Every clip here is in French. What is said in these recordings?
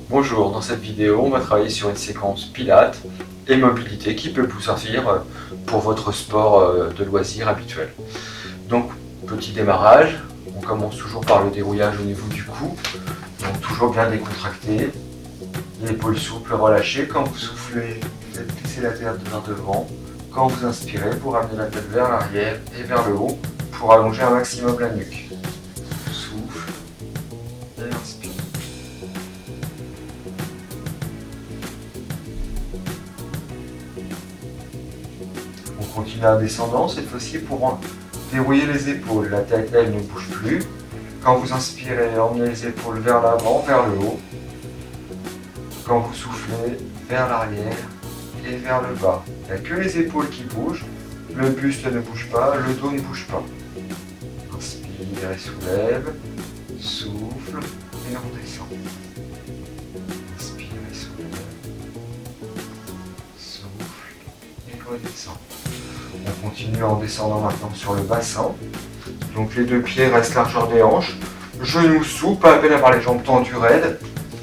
Bonjour, dans cette vidéo, on va travailler sur une séquence pilates et mobilité qui peut vous servir pour votre sport de loisir habituel. Donc, petit démarrage, on commence toujours par le dérouillage au niveau du cou, donc toujours bien décontracté, l'épaule souple, relâchée. Quand vous soufflez, vous faites glisser la tête vers devant. Quand vous inspirez, vous ramenez la tête vers l'arrière et vers le haut pour allonger un maximum la nuque. Souffle et inspire. On continue en descendant, cette fois-ci pour dérouiller les épaules. La tête, elle, ne bouge plus. Quand vous inspirez, emmenez les épaules vers l'avant, vers le haut. Quand vous soufflez, vers l'arrière et vers le bas. Il n'y a que les épaules qui bougent. Le buste ne bouge pas, le dos ne bouge pas. Inspire et soulève. Souffle et on descend. Inspire et soulève. Souffle et redescend. On continue en descendant maintenant sur le bassin. Donc les deux pieds restent largeur des hanches. Genoux souples, pas à peine avoir les jambes tendues raides.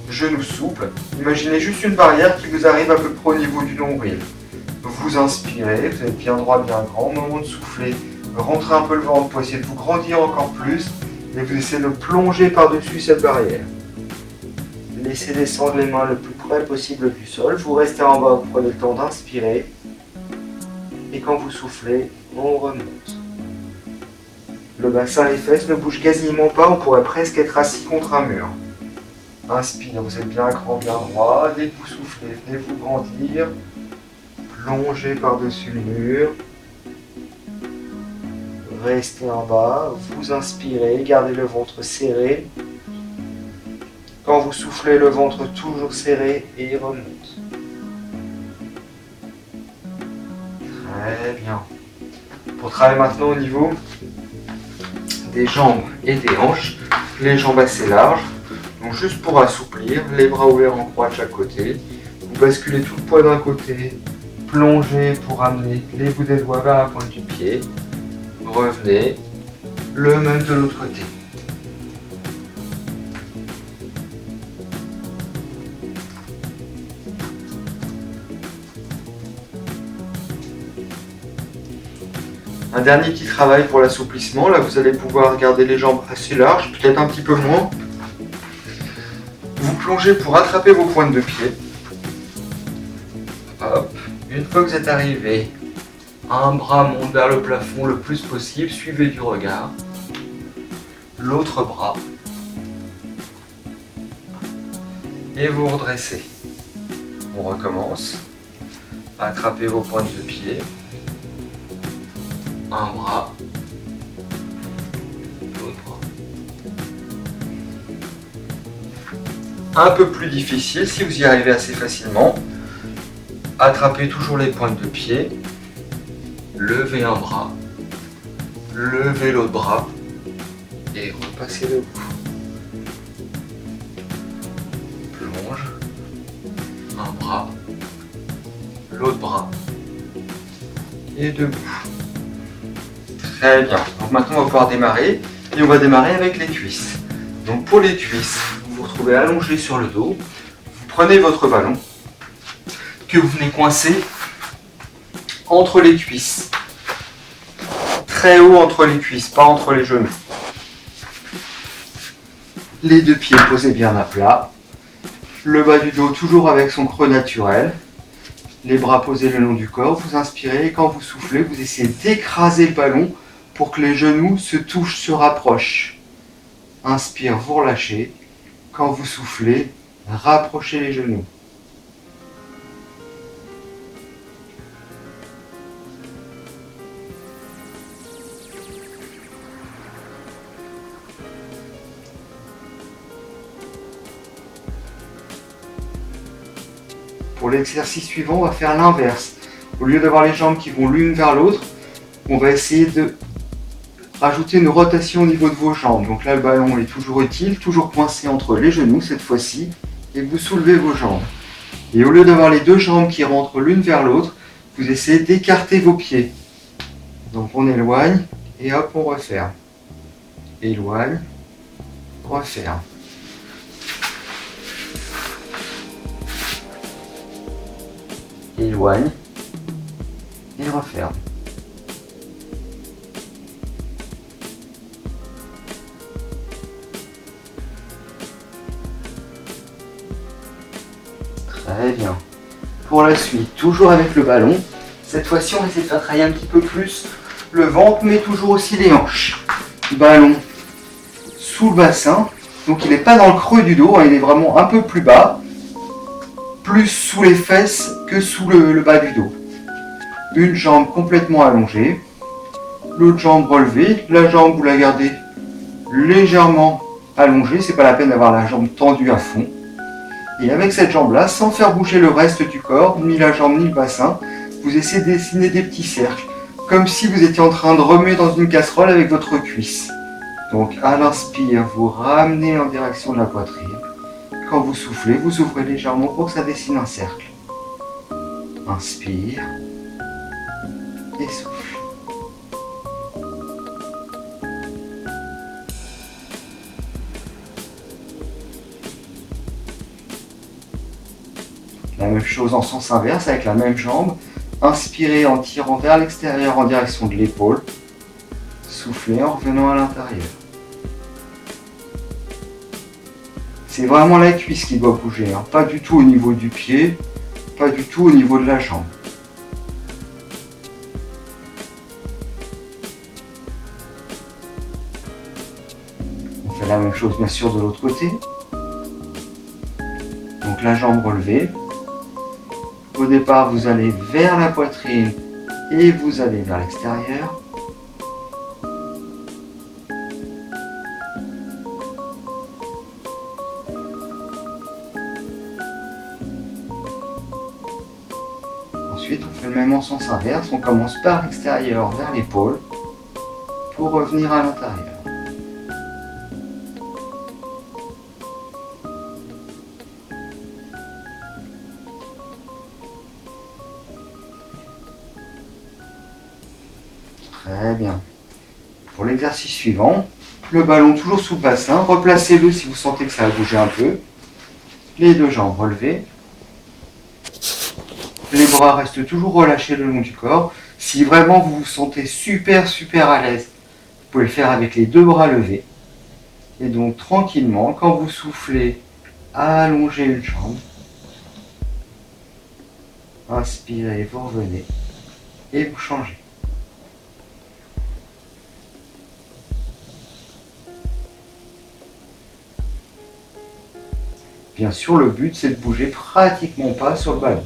Genoux souples. Imaginez juste une barrière qui vous arrive à peu près au niveau du nombril. Vous inspirez, vous êtes bien droit, bien grand. Au moment de souffler, rentrez un peu le ventre pour essayer de vous grandir encore plus. Et vous essayez de plonger par-dessus cette barrière. Laissez descendre les mains le plus près possible du sol. Vous restez en bas, vous prenez le temps d'inspirer. Et quand vous soufflez, on remonte. Le bassin et les fesses ne bougent quasiment pas, on pourrait presque être assis contre un mur. Inspire, vous êtes bien grand, bien droit. Dès que vous soufflez, venez vous grandir. Plongez par-dessus le mur. Restez en bas, vous inspirez, gardez le ventre serré. Quand vous soufflez, le ventre toujours serré et remonte. Très bien. Pour travailler maintenant au niveau des jambes et des hanches, les jambes assez larges. Donc juste pour assouplir, les bras ouverts en croix de chaque côté. Vous basculez tout le poids d'un côté, plongez pour amener les bouts des doigts vers la pointe du pied. Revenez, le même de l'autre côté. Un dernier petit travail pour l'assouplissement. Là, vous allez pouvoir garder les jambes assez larges, peut-être un petit peu moins. Vous plongez pour attraper vos pointes de pied. Hop. Une fois que vous êtes arrivé, un bras monte vers le plafond le plus possible, suivez du regard. L'autre bras. Et vous redressez. On recommence. Attrapez vos pointes de pied. Un bras, l'autre bras. Un peu plus difficile, si vous y arrivez assez facilement, attrapez toujours les pointes de pied, levez un bras, levez l'autre bras et repassez debout. Plonge, un bras, l'autre bras et debout. Très bien, donc maintenant on va pouvoir démarrer et on va démarrer avec les cuisses. Donc pour les cuisses, vous vous retrouvez allongé sur le dos, vous prenez votre ballon que vous venez coincer entre les cuisses. Très haut entre les cuisses, pas entre les genoux. Les deux pieds posés bien à plat. Le bas du dos toujours avec son creux naturel. Les bras posés le long du corps, vous inspirez et quand vous soufflez, vous essayez d'écraser le ballon pour que les genoux se touchent, se rapprochent. Inspire, vous relâchez. Quand vous soufflez, rapprochez les genoux. Pour l'exercice suivant, on va faire l'inverse. Au lieu d'avoir les jambes qui vont l'une vers l'autre, on va essayer de rajouter une rotation au niveau de vos jambes. Donc là, le ballon est toujours utile, toujours coincé entre les genoux cette fois-ci, et vous soulevez vos jambes. Et au lieu d'avoir les deux jambes qui rentrent l'une vers l'autre, vous essayez d'écarter vos pieds. Donc on éloigne, et hop, on referme. Éloigne, referme. éloigne et referme. Très bien. Pour la suite, toujours avec le ballon, cette fois-ci on essaie de faire travailler un petit peu plus le ventre, mais toujours aussi les hanches. Ballon sous le bassin, donc il n'est pas dans le creux du dos, hein, il est vraiment un peu plus bas, plus sous les fesses que sous le bas du dos. Une jambe complètement allongée, l'autre jambe relevée, la jambe vous la gardez légèrement allongée, c'est pas la peine d'avoir la jambe tendue à fond. Et avec cette jambe-là, sans faire bouger le reste du corps, ni la jambe ni le bassin, vous essayez de dessiner des petits cercles, comme si vous étiez en train de remuer dans une casserole avec votre cuisse. Donc à l'inspire, vous ramenez en direction de la poitrine. Quand vous soufflez, vous ouvrez légèrement pour que ça dessine un cercle. Inspire et souffle. La même chose en sens inverse avec la même jambe. Inspirez en tirant vers l'extérieur en direction de l'épaule. Soufflez en revenant à l'intérieur. C'est vraiment la cuisse qui doit bouger, hein. Pas du tout au niveau du pied, pas du tout au niveau de la jambe. On fait la même chose bien sûr de l'autre côté. Donc la jambe relevée. Au départ, vous allez vers la poitrine et vous allez vers l'extérieur. Ensuite, on fait le même en sens inverse. On commence par l'extérieur vers l'épaule pour revenir à l'intérieur. Très bien. Pour l'exercice suivant, le ballon toujours sous le bassin. Replacez-le si vous sentez que ça a bougé un peu. Les deux jambes relevées. Les bras restent toujours relâchés le long du corps. Si vraiment vous vous sentez super à l'aise, vous pouvez le faire avec les deux bras levés. Et donc tranquillement, quand vous soufflez, allongez une jambe. Inspirez, vous revenez et vous changez. Bien sûr, le but c'est de bouger pratiquement pas sur le ballon.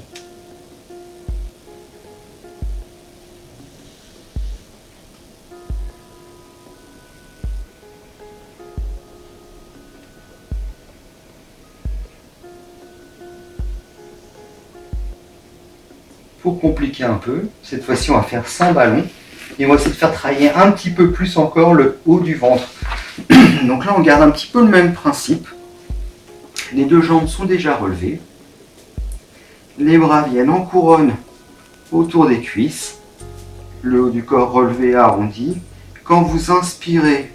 Pour compliquer un peu, cette fois-ci on va faire sans ballon et on va essayer de faire travailler un petit peu plus encore le haut du ventre. Donc là on garde un petit peu le même principe. Les deux jambes sont déjà relevées. Les bras viennent en couronne autour des cuisses. Le haut du corps relevé arrondi. Quand vous inspirez,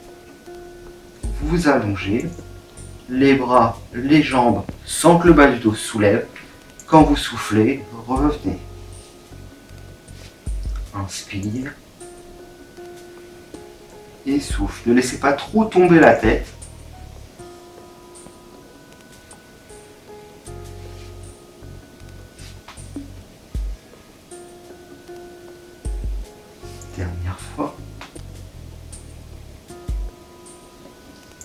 vous allongez. Les bras, les jambes, sans que le bas du dos se soulève. Quand vous soufflez, revenez. Inspire. Et souffle. Ne laissez pas trop tomber la tête. Dernière fois.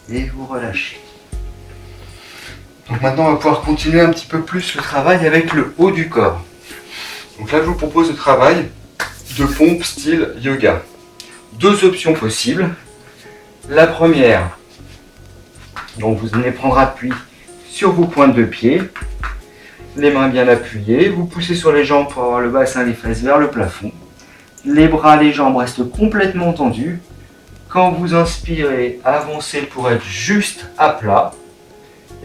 Et vous relâchez. Donc maintenant on va pouvoir continuer un petit peu plus le travail avec le haut du corps. Donc là je vous propose le travail de pompe style yoga. Deux options possibles. La première, donc vous allez prendre appui sur vos pointes de pied, les mains bien appuyées, vous poussez sur les jambes pour avoir le bassin, les fesses vers le plafond. Les bras, les jambes restent complètement tendus. Quand vous inspirez, avancez pour être juste à plat.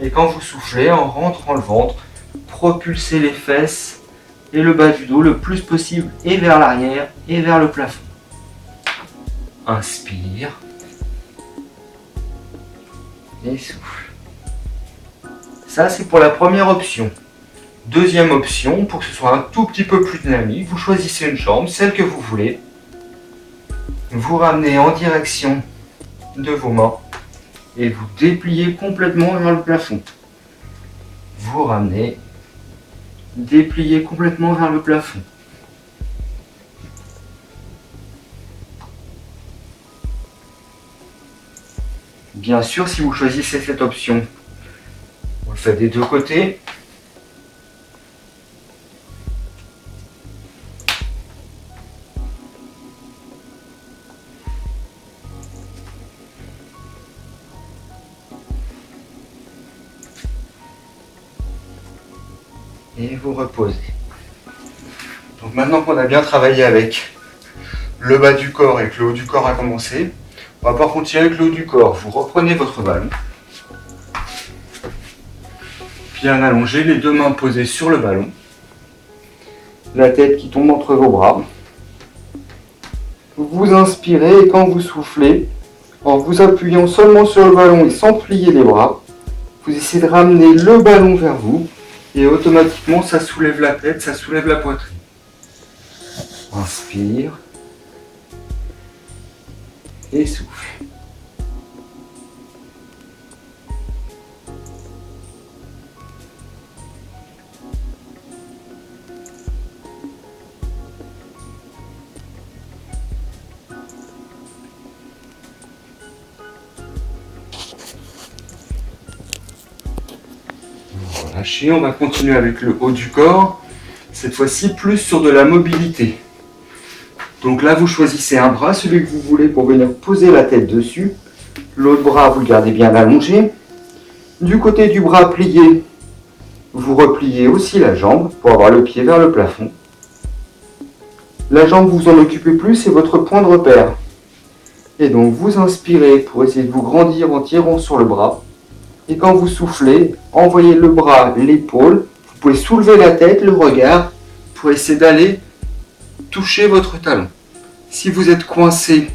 Et quand vous soufflez, en rentrant le ventre, propulsez les fesses et le bas du dos le plus possible et vers l'arrière et vers le plafond. Inspire. Et souffle. Ça, c'est pour la première option. Deuxième option, pour que ce soit un tout petit peu plus dynamique, vous choisissez une jambe, celle que vous voulez. Vous ramenez en direction de vos mains et vous dépliez complètement vers le plafond. Vous ramenez, dépliez complètement vers le plafond. Bien sûr, si vous choisissez cette option, vous le faites des deux côtés. Et vous reposez. Donc maintenant qu'on a bien travaillé avec le bas du corps et que le haut du corps a commencé, on va pouvoir continuer avec le haut du corps. Vous reprenez votre ballon. Bien allongé, les deux mains posées sur le ballon. La tête qui tombe entre vos bras. Vous inspirez et quand vous soufflez, en vous appuyant seulement sur le ballon et sans plier les bras, vous essayez de ramener le ballon vers vous et automatiquement ça soulève la tête, ça soulève la poitrine. Inspire et souffle. Relâchez, on va continuer avec le haut du corps, cette fois-ci plus sur de la mobilité. Donc là, vous choisissez un bras, celui que vous voulez pour venir poser la tête dessus. L'autre bras, vous le gardez bien allongé. Du côté du bras plié, vous repliez aussi la jambe pour avoir le pied vers le plafond. La jambe, vous en occupez plus, c'est votre point de repère. Et donc, vous inspirez pour essayer de vous grandir en tirant sur le bras. Et quand vous soufflez, envoyez le bras, l'épaule. Vous pouvez soulever la tête, le regard, pour essayer d'aller toucher votre talon. Si vous êtes coincé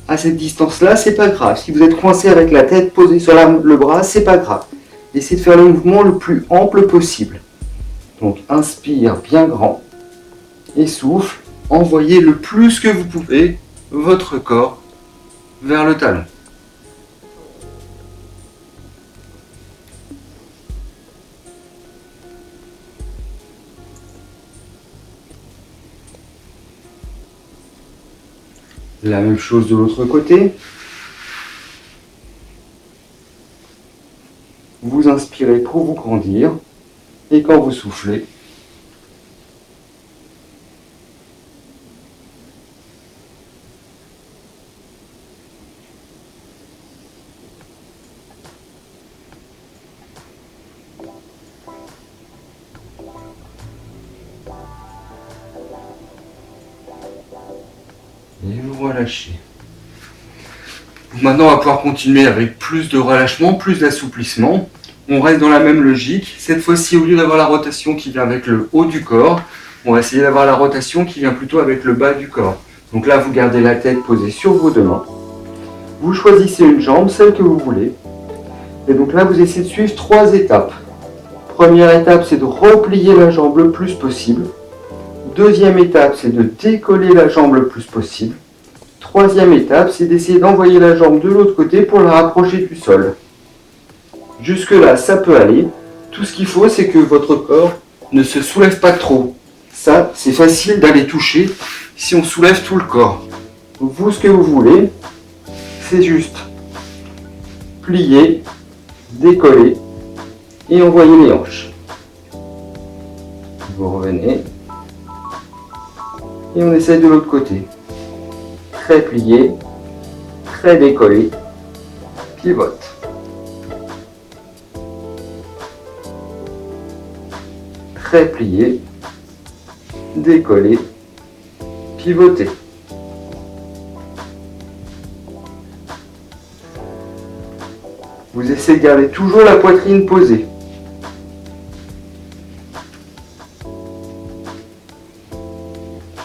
à cette distance-là, c'est pas grave. Si vous êtes coincé avec la tête posée sur le bras, c'est pas grave. Essayez de faire le mouvement le plus ample possible. Donc inspire bien grand et souffle. Envoyez le plus que vous pouvez votre corps vers le talon. La même chose de l'autre côté. Vous inspirez pour vous grandir et quand vous soufflez, et vous relâchez. Maintenant, on va pouvoir continuer avec plus de relâchement, plus d'assouplissement. On reste dans la même logique. Cette fois-ci, au lieu d'avoir la rotation qui vient avec le haut du corps, on va essayer d'avoir la rotation qui vient plutôt avec le bas du corps. Donc là, vous gardez la tête posée sur vos deux mains. Vous choisissez une jambe, celle que vous voulez. Et donc là, vous essayez de suivre 3 étapes. Première étape, c'est de replier la jambe le plus possible. Deuxième étape, c'est de décoller la jambe le plus possible. Troisième étape, c'est d'essayer d'envoyer la jambe de l'autre côté pour la rapprocher du sol. Jusque-là, ça peut aller. Tout ce qu'il faut, c'est que votre corps ne se soulève pas trop. Ça, c'est facile d'aller toucher si on soulève tout le corps. Vous, ce que vous voulez, c'est juste plier, décoller et envoyer les hanches. Vous revenez et on essaye de l'autre côté. Très plié, très décollé, pivote. Très plié, décollé, pivoté. Vous essayez de garder toujours la poitrine posée.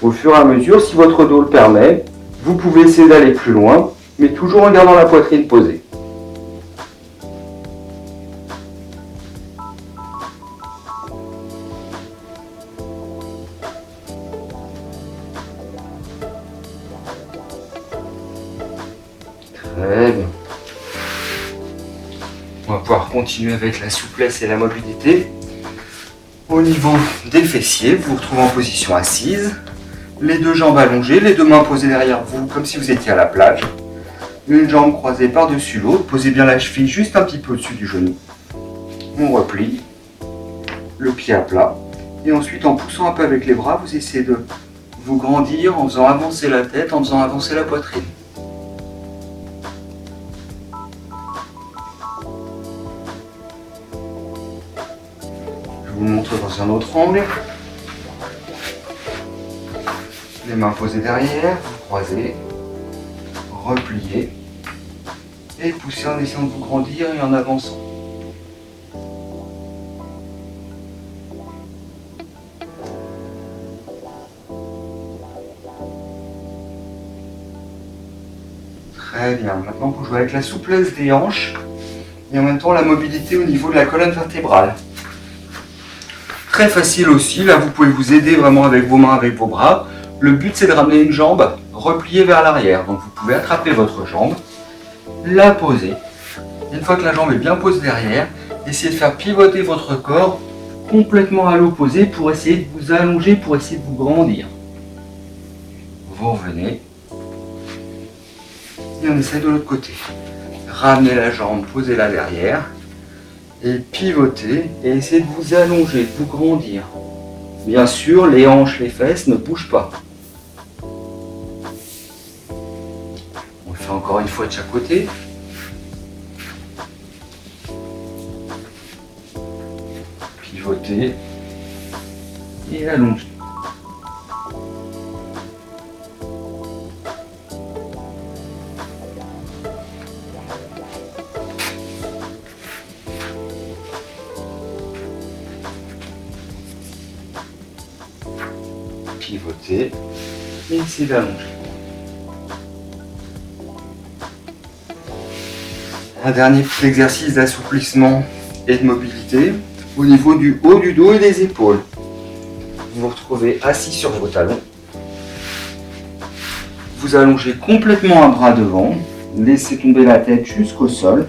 Au fur et à mesure, si votre dos le permet, vous pouvez essayer d'aller plus loin, mais toujours en gardant la poitrine posée. On va pouvoir continuer avec la souplesse et la mobilité. Au niveau des fessiers, vous vous retrouvez en position assise, les deux jambes allongées, les deux mains posées derrière vous comme si vous étiez à la plage. Une jambe croisée par-dessus l'autre, posez bien la cheville juste un petit peu au-dessus du genou. On replie, le pied à plat. Et ensuite, en poussant un peu avec les bras, vous essayez de vous grandir en faisant avancer la tête, en faisant avancer la poitrine. Je vous montre dans un autre angle. Les mains posées derrière, vous croisez, repliez et poussez en essayant de vous grandir et en avançant. Très bien. Maintenant, vous jouez avec la souplesse des hanches et en même temps la mobilité au niveau de la colonne vertébrale. Très facile aussi. Là, vous pouvez vous aider vraiment avec vos mains, avec vos bras. Le but, c'est de ramener une jambe repliée vers l'arrière. Donc, vous pouvez attraper votre jambe, la poser. Une fois que la jambe est bien posée derrière, essayez de faire pivoter votre corps complètement à l'opposé pour essayer de vous allonger, pour essayer de vous grandir. Vous revenez. Et on essaie de l'autre côté. Ramenez la jambe, posez-la derrière. Et pivotez et essayez de vous allonger, de vous grandir. Bien sûr, les hanches, les fesses ne bougent pas. On le fait encore une fois de chaque côté. Pivotez et allongez. Pivoter et essayer d'allonger. Un dernier petit exercice d'assouplissement et de mobilité au niveau du haut du dos et des épaules. Vous vous retrouvez assis sur vos talons. Vous allongez complètement un bras devant. Laissez tomber la tête jusqu'au sol.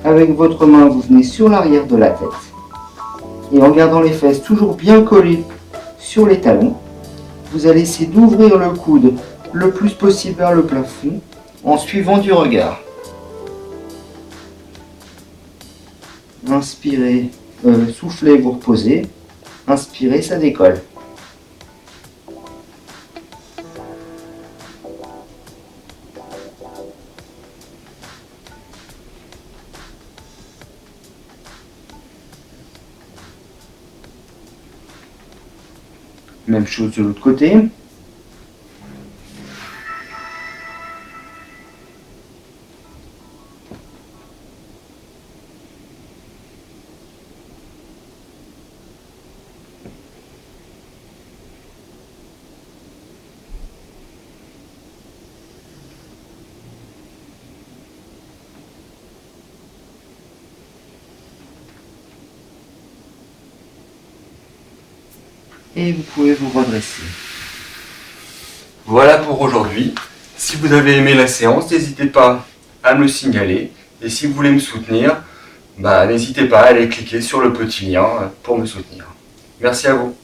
Avec votre main, vous venez sur l'arrière de la tête. Et en gardant les fesses toujours bien collées sur les talons, vous allez essayer d'ouvrir le coude le plus possible vers le plafond en suivant du regard. Inspirez, soufflez, vous reposez. Inspirez, ça décolle. Même chose de l'autre côté. Et vous pouvez vous redresser. Voilà pour aujourd'hui. Si vous avez aimé la séance, n'hésitez pas à me le signaler. Et si vous voulez me soutenir, n'hésitez pas à aller cliquer sur le petit lien pour me soutenir. Merci à vous.